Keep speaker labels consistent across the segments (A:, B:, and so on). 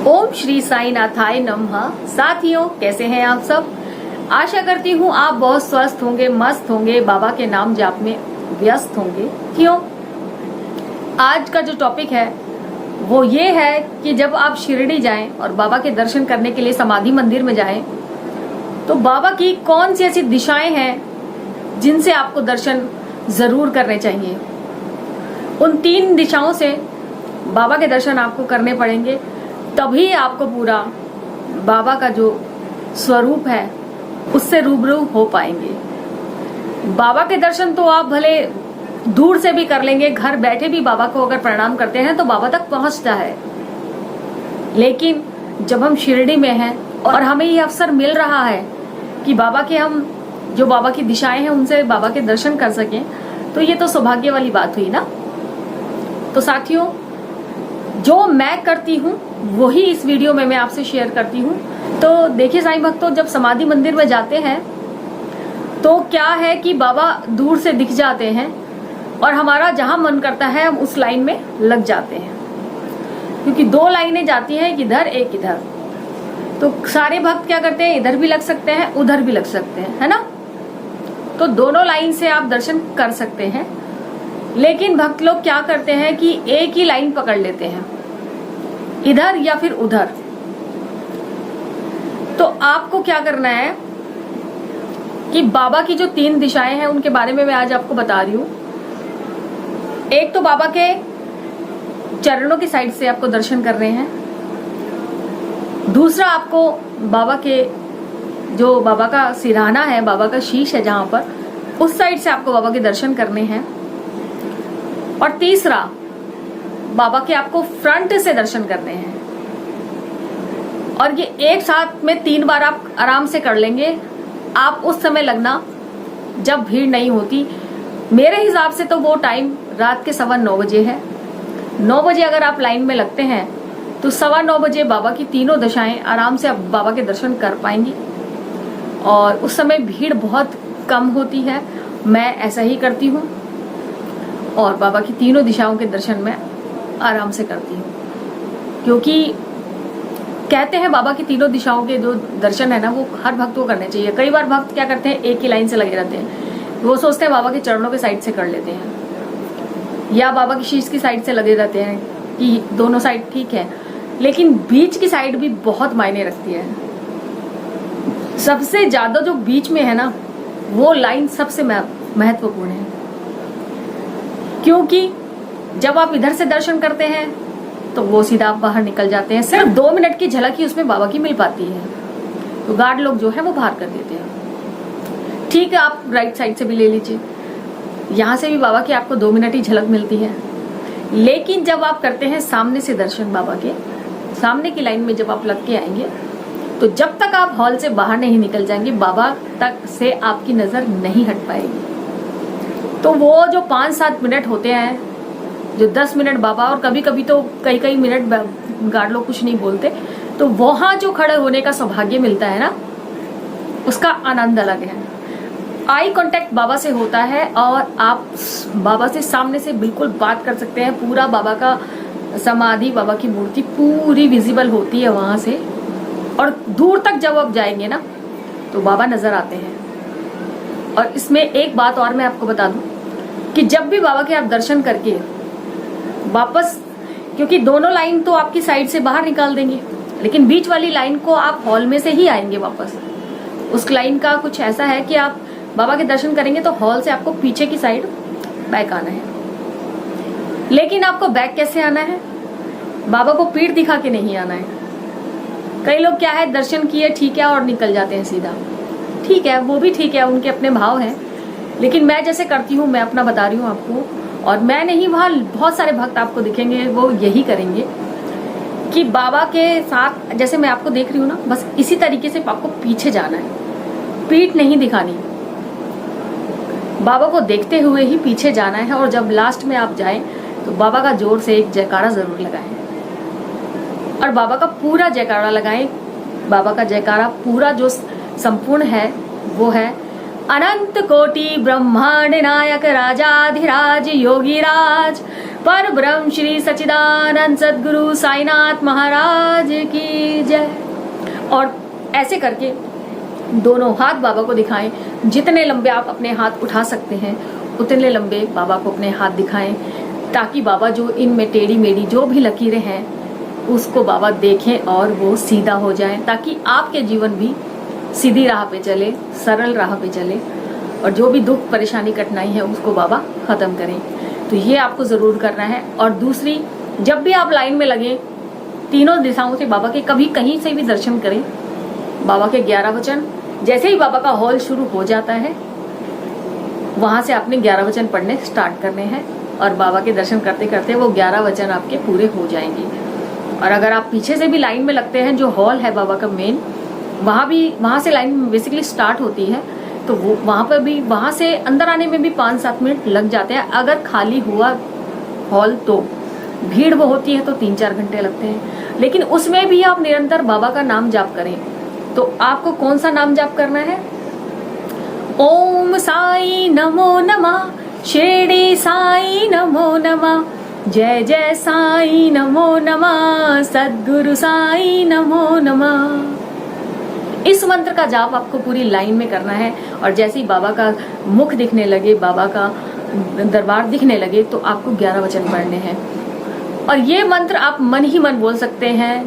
A: ओम श्री साई नाथाय नमः। साथियों, कैसे हैं आप सब? आशा करती हूँ आप बहुत स्वस्थ होंगे, मस्त होंगे, बाबा के नाम जाप में व्यस्त होंगे। क्यों? आज का जो टॉपिक है वो ये है कि जब आप शिरडी जाएं और बाबा के दर्शन करने के लिए समाधि मंदिर में जाएं तो बाबा की कौन सी ऐसी दिशाएं हैं जिनसे आपको दर्शन जरूर करने चाहिए। उन 3 दिशाओं से बाबा के दर्शन आपको करने पड़ेंगे, तभी आपको पूरा बाबा का जो स्वरूप है उससे रूबरू हो पाएंगे। बाबा के दर्शन तो आप भले दूर से भी कर लेंगे, घर बैठे भी बाबा को अगर प्रणाम करते हैं तो बाबा तक पहुंचता है। लेकिन जब हम शिरडी में हैं और हमें ये अवसर मिल रहा है कि बाबा के हम जो बाबा की दिशाएं हैं उनसे बाबा के दर्शन कर सकें, तो ये तो सौभाग्य वाली बात हुई ना। तो साथियों, जो मैं करती हूँ वही इस वीडियो में मैं आपसे शेयर करती हूँ। तो देखिए साईं भक्तों, जब समाधि मंदिर में जाते हैं तो क्या है कि बाबा दूर से दिख जाते हैं और हमारा जहां मन करता है हम उस लाइन में लग जाते हैं, क्योंकि 2 लाइनें जाती हैं, एक इधर एक इधर। तो सारे भक्त क्या करते हैं, इधर भी लग सकते हैं उधर भी लग सकते हैं, है ना। तो दोनों लाइन से आप दर्शन कर सकते हैं। लेकिन भक्त लोग क्या करते हैं कि एक ही लाइन पकड़ लेते हैं, इधर या फिर उधर। तो आपको क्या करना है कि बाबा की जो 3 दिशाएं हैं उनके बारे में मैं आज आपको बता रही हूं। एक तो बाबा के चरणों की साइड से आपको दर्शन करने हैं। दूसरा, आपको बाबा के जो बाबा का सिरहाना है, बाबा का शीश है जहां पर, उस साइड से आपको बाबा के दर्शन करने हैं। और तीसरा, बाबा के आपको फ्रंट से दर्शन करने हैं। और ये एक साथ में 3 बार आप आराम से कर लेंगे। आप उस समय लगना जब भीड़ नहीं होती। मेरे हिसाब से तो वो टाइम रात के 9:15 बजे है। 9 बजे अगर आप लाइन में लगते हैं तो 9:15 बजे बाबा की तीनों दशाएं आराम से आप बाबा के दर्शन कर पाएंगी। और उस समय भीड़ बहुत कम होती है। मैं ऐसा ही करती हूँ और बाबा की तीनों दिशाओं के दर्शन मैं आराम से करती हूँ, क्योंकि कहते हैं बाबा की तीनों दिशाओं के जो दर्शन है ना वो हर भक्त को करने चाहिए। कई बार भक्त क्या करते हैं, एक ही लाइन से लगे रहते हैं। वो सोचते हैं बाबा के चरणों के साइड से कर लेते हैं या बाबा की शीश की साइड से लगे रहते हैं कि दोनों साइड ठीक है, लेकिन बीच की साइड भी बहुत मायने रखती है। सबसे ज्यादा जो बीच में है ना वो लाइन सबसे महत्वपूर्ण है, क्योंकि जब आप इधर से दर्शन करते हैं तो वो सीधा आप बाहर निकल जाते हैं। सिर्फ 2 मिनट की झलक ही उसमें बाबा की मिल पाती है, तो गार्ड लोग जो है वो बाहर कर देते हैं। ठीक है, आप राइट साइड से भी ले लीजिए, यहाँ से भी बाबा की आपको 2 मिनट ही झलक मिलती है। लेकिन जब आप करते हैं सामने से दर्शन, बाबा के सामने की लाइन में जब आप लग के आएंगे तो जब तक आप हॉल से बाहर नहीं निकल जाएंगे बाबा तक से आपकी नजर नहीं हट पाएगी। तो वो जो 5-7 मिनट होते हैं, जो 10 मिनट बाबा, और कभी कभी तो कई मिनट गार्ड लोग कुछ नहीं बोलते, तो वहां जो खड़े होने का सौभाग्य मिलता है ना उसका आनंद अलग है। आई कांटेक्ट बाबा से होता है और आप बाबा से सामने से बिल्कुल बात कर सकते हैं। पूरा बाबा का समाधि, बाबा की मूर्ति पूरी विजिबल होती है वहां से। और दूर तक जब आप जाएंगे ना तो बाबा नजर आते हैं। और इसमें एक बात और मैं आपको बता दूं कि जब भी बाबा के आप दर्शन करके वापस, क्योंकि दोनों लाइन तो आपकी साइड से बाहर निकाल देंगे, लेकिन बीच वाली लाइन को आप हॉल में से ही आएंगे वापस। उस लाइन का कुछ ऐसा है कि आप बाबा के दर्शन करेंगे तो हॉल से आपको पीछे की साइड बैक आना है। लेकिन आपको बैक कैसे आना है? बाबा को पीठ दिखा के नहीं आना है। कई लोग क्या है, दर्शन किए ठीक है और निकल जाते हैं सीधा। ठीक है, वो भी ठीक है, उनके अपने भाव हैं। लेकिन मैं जैसे करती हूँ मैं अपना बता रही हूँ आपको, और मैं नहीं, वहां बहुत सारे भक्त आपको दिखेंगे वो यही करेंगे कि बाबा के साथ जैसे मैं आपको देख रही हूँ ना, बस इसी तरीके से आपको पीछे जाना है, पीठ नहीं दिखानी, बाबा को देखते हुए ही पीछे जाना है। और जब लास्ट में आप जाएं तो बाबा का जोर से एक जयकारा जरूर लगाएं और बाबा का पूरा जयकारा लगाएं। बाबा का जयकारा पूरा जो संपूर्ण है वो है, अनंत कोटि ब्रह्मांड नायक राजाधिराज योगीराज पर ब्रह्म श्री सच्चिदानंद सद्गुरु साईनाथ महाराज की जय। और ऐसे करके दोनों हाथ बाबा को दिखाएं। जितने लंबे आप अपने हाथ उठा सकते हैं उतने लंबे बाबा को अपने हाथ दिखाएं, ताकि बाबा जो इनमें टेढ़ी मेढ़ी जो भी लकीरें हैं उसको बाबा देखें और वो सीधा हो जाए, ताकि आपके जीवन भी सीधी राह पे चले, सरल राह पे चले, और जो भी दुख परेशानी कठिनाई है उसको बाबा खत्म करें। तो ये आपको जरूर करना है। और दूसरी, जब भी आप लाइन में लगे तीनों दिशाओं से बाबा के कभी कहीं से भी दर्शन करें। बाबा के 11 वचन, जैसे ही बाबा का हॉल शुरू हो जाता है वहां से आपने 11 वचन पढ़ने स्टार्ट करने हैं, और बाबा के दर्शन करते करते वो 11 वचन आपके पूरे हो जाएंगे। और अगर आप पीछे से भी लाइन में लगते हैं, जो हॉल है बाबा का मेन, वहां से लाइन बेसिकली स्टार्ट होती है, तो वो वहां पर भी, वहां से अंदर आने में भी 5-7 मिनट लग जाते हैं। अगर खाली हुआ हॉल तो, भीड़ वो होती है तो 3-4 घंटे लगते हैं। लेकिन उसमें भी आप निरंतर बाबा का नाम जाप करें। तो आपको कौन सा नाम जाप करना है? ओम साई नमो नमः, शिरडी साई नमो नमः, जय जय साई नमो नमः, सद्गुरु साई नमो नमः। इस मंत्र का जाप आपको पूरी लाइन में करना है। और जैसे ही बाबा का मुख दिखने लगे, बाबा का दरबार दिखने लगे, तो आपको 11 वचन पढ़ने हैं। और ये मंत्र आप मन ही मन बोल सकते हैं,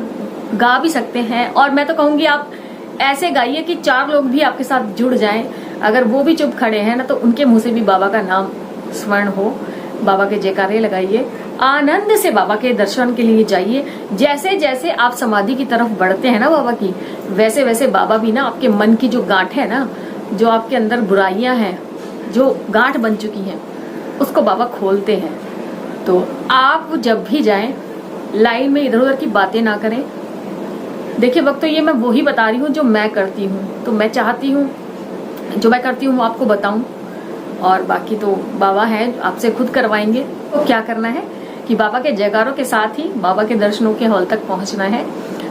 A: गा भी सकते हैं। और मैं तो कहूंगी आप ऐसे गाइए कि 4 लोग भी आपके साथ जुड़ जाएं। अगर वो भी चुप खड़े हैं ना, तो उनके मुंह से भी बाबा का नाम स्मरण हो। बाबा के जयकारे लगाइए, आनंद से बाबा के दर्शन के लिए जाइए। जैसे जैसे आप समाधि की तरफ बढ़ते हैं ना बाबा की, वैसे वैसे बाबा भी ना आपके मन की जो गांठ है ना, जो आपके अंदर बुराइयां हैं, जो गांठ बन चुकी हैं, उसको बाबा खोलते हैं। तो आप जब भी जाएं, लाइन में इधर उधर की बातें ना करें। देखिए वक्त तो ये मैं वही बता रही हूँ जो मैं करती हूँ। तो मैं चाहती हूँ जो मैं करती हूँ वो आपको बताऊं, और बाकी तो बाबा हैं, आपसे खुद करवाएंगे। तो क्या करना है कि बाबा के जयकारों के साथ ही बाबा के दर्शनों के हॉल तक पहुंचना है।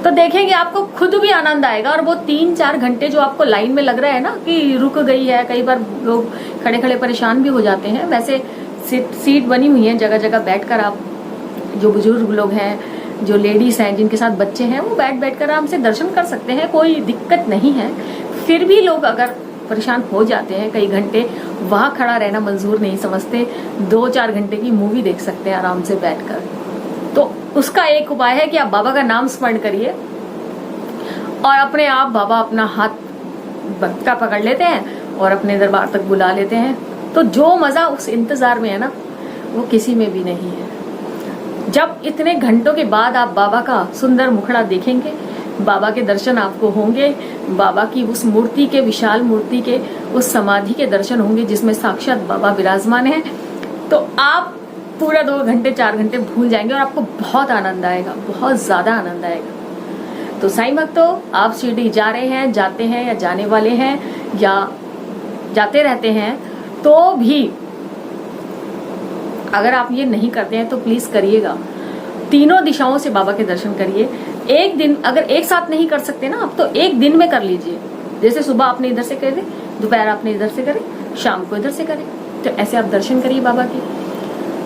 A: तो देखेंगे आपको खुद भी आनंद आएगा। और वो 3-4 घंटे जो आपको लाइन में लग रहा है ना कि रुक गई है, कई बार लोग खड़े खड़े परेशान भी हो जाते हैं। वैसे सीट बनी हुई है जगह जगह, बैठकर आप, जो बुजुर्ग लोग हैं, जो लेडीज हैं, जिनके साथ बच्चे हैं, वो बैठ कर आराम से दर्शन कर सकते हैं, कोई दिक्कत नहीं है। फिर भी लोग अगर परेशान हो जाते हैं, कई घंटे वहां खड़ा रहना मंजूर नहीं समझते, 2-4 घंटे की मूवी देख सकते हैं आराम से बैठकर। तो उसका एक उपाय है कि आप बाबा का नाम स्मरण करिए, और अपने आप बाबा अपना हाथ का पकड़ लेते हैं और अपने दरबार तक बुला लेते हैं। तो जो मजा उस इंतजार में है ना, वो किसी में भी नहीं है। जब इतने घंटों के बाद आप बाबा का सुंदर मुखड़ा देखेंगे, बाबा के दर्शन आपको होंगे, बाबा की उस मूर्ति के, विशाल मूर्ति के, उस समाधि के दर्शन होंगे जिसमें साक्षात बाबा विराजमान है, तो आप पूरा 2 घंटे 4 घंटे भूल जाएंगे और आपको बहुत आनंद आएगा, बहुत ज्यादा आनंद आएगा। तो साईं भक्तों, आप शिरडी जा रहे हैं, जाते हैं या जाने वाले हैं या जाते रहते हैं, तो भी अगर आप ये नहीं करते हैं तो प्लीज करिएगा। तीनों दिशाओं से बाबा के दर्शन करिए। एक दिन अगर एक साथ नहीं कर सकते ना आप, तो एक दिन में कर लीजिए। जैसे सुबह आपने इधर से करें, दोपहर आपने इधर से करें, शाम को इधर से करें। तो ऐसे आप दर्शन करिए बाबा के।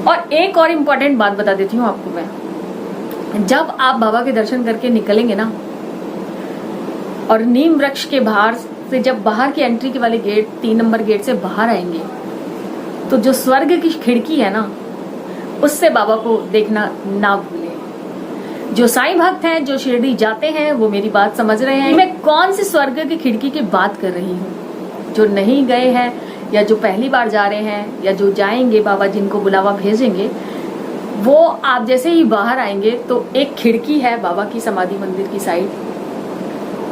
A: और एक और इम्पोर्टेंट बात बता देती हूँ आपको मैं, जब आप बाबा के दर्शन करके निकलेंगे ना, और नीम वृक्ष के बाहर से जब बाहर की एंट्री के वाले गेट, 3 नंबर गेट से बाहर आएंगे, तो जो स्वर्ग की खिड़की है ना, उससे बाबा को देखना ना भूलें। जो साईं भक्त हैं, जो शिरडी जाते हैं, वो मेरी बात समझ रहे हैं। मैं कौन सी स्वर्ग की खिड़की की बात कर रही हूँ। जो नहीं गए हैं, या जो पहली बार जा रहे हैं, या जो जाएंगे, बाबा जिनको बुलावा भेजेंगे, वो आप जैसे ही बाहर आएंगे तो एक खिड़की है बाबा की समाधि मंदिर की साइड,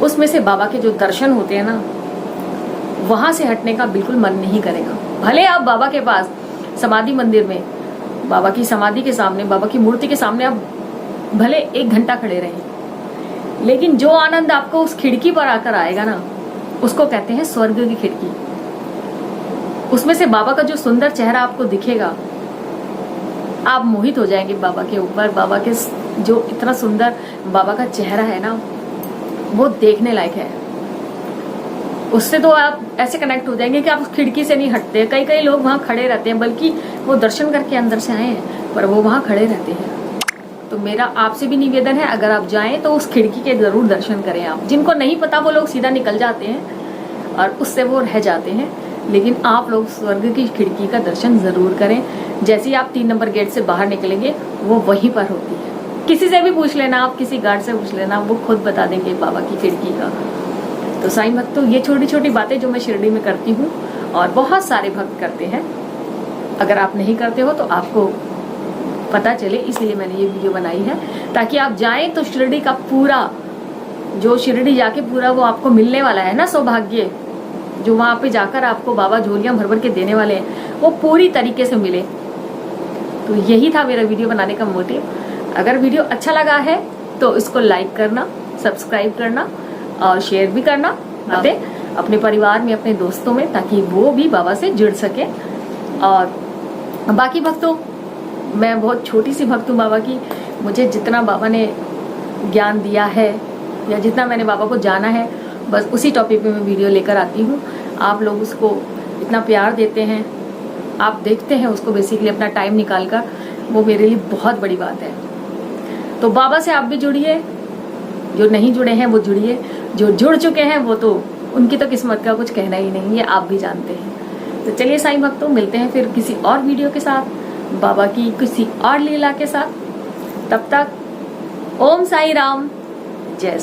A: उसमें से बाबा के जो दर्शन होते हैं ना, वहां से हटने का बिल्कुल मन नहीं करेगा। भले आप बाबा के पास समाधि मंदिर में, बाबा की समाधि के सामने, बाबा की मूर्ति के सामने आप भले 1 घंटा खड़े रहें, लेकिन जो आनंद आपको उस खिड़की पर आकर आएगा ना, उसको कहते हैं स्वर्ग की खिड़की। उसमें से बाबा का जो सुंदर चेहरा आपको दिखेगा, आप मोहित हो जाएंगे बाबा के ऊपर। बाबा के जो इतना सुंदर बाबा का चेहरा है ना, वो देखने लायक है। उससे तो आप ऐसे कनेक्ट हो जाएंगे कि आप उस खिड़की से नहीं हटते। कई कई लोग वहां खड़े रहते हैं, बल्कि वो दर्शन करके अंदर से आए हैं पर वो वहां खड़े रहते हैं। तो मेरा आपसे भी निवेदन है, अगर आप जाएं तो उस खिड़की के जरूर दर्शन करें। आप जिनको नहीं पता वो लोग सीधा निकल जाते हैं और उससे वो रह जाते हैं, लेकिन आप लोग स्वर्ग की खिड़की का दर्शन जरूर करें। जैसे ही आप 3 नंबर गेट से बाहर निकलेंगे वो वहीं पर होती है। किसी से भी पूछ लेना, आप किसी गार्ड से पूछ लेना, वो खुद बता देंगे बाबा की खिड़की का। तो साईं भक्तों, ये छोटी छोटी बातें जो मैं शिरडी में करती हूँ और बहुत सारे भक्त करते हैं, अगर आप नहीं करते हो तो आपको पता चले, इसलिए मैंने ये वीडियो बनाई है, ताकि आप जाएं तो शिरडी का पूरा, जो शिरडी जाके पूरा वो आपको मिलने वाला है ना सौभाग्य, जो वहां पे जाकर आपको बाबा झोलियां भर भर के देने वाले हैं, वो पूरी तरीके से मिले। तो यही था मेरा वीडियो बनाने का मोटिव। अगर वीडियो अच्छा लगा है तो इसको लाइक करना, सब्सक्राइब करना और शेयर भी करना अपने परिवार में, अपने दोस्तों में, ताकि वो भी बाबा से जुड़ सके। और बाकी भक्तों, मैं बहुत छोटी सी भक्त हूँ बाबा की। मुझे जितना बाबा ने ज्ञान दिया है या जितना मैंने बाबा को जाना है, बस उसी टॉपिक पे मैं वीडियो लेकर आती हूँ। आप लोग उसको इतना प्यार देते हैं, आप देखते हैं उसको बेसिकली अपना टाइम निकाल कर, वो मेरे लिए बहुत बड़ी बात है। तो बाबा से आप भी जुड़िए, जो नहीं जुड़े हैं वो जुड़िए, जो जुड़ चुके हैं वो तो उनकी तो किस्मत का कुछ कहना ही नहीं है, आप भी जानते हैं। तो चलिए साईं भक्तों, मिलते हैं फिर किसी और वीडियो के साथ, बाबा की किसी और लीला के साथ। तब तक ओम साई राम, जय।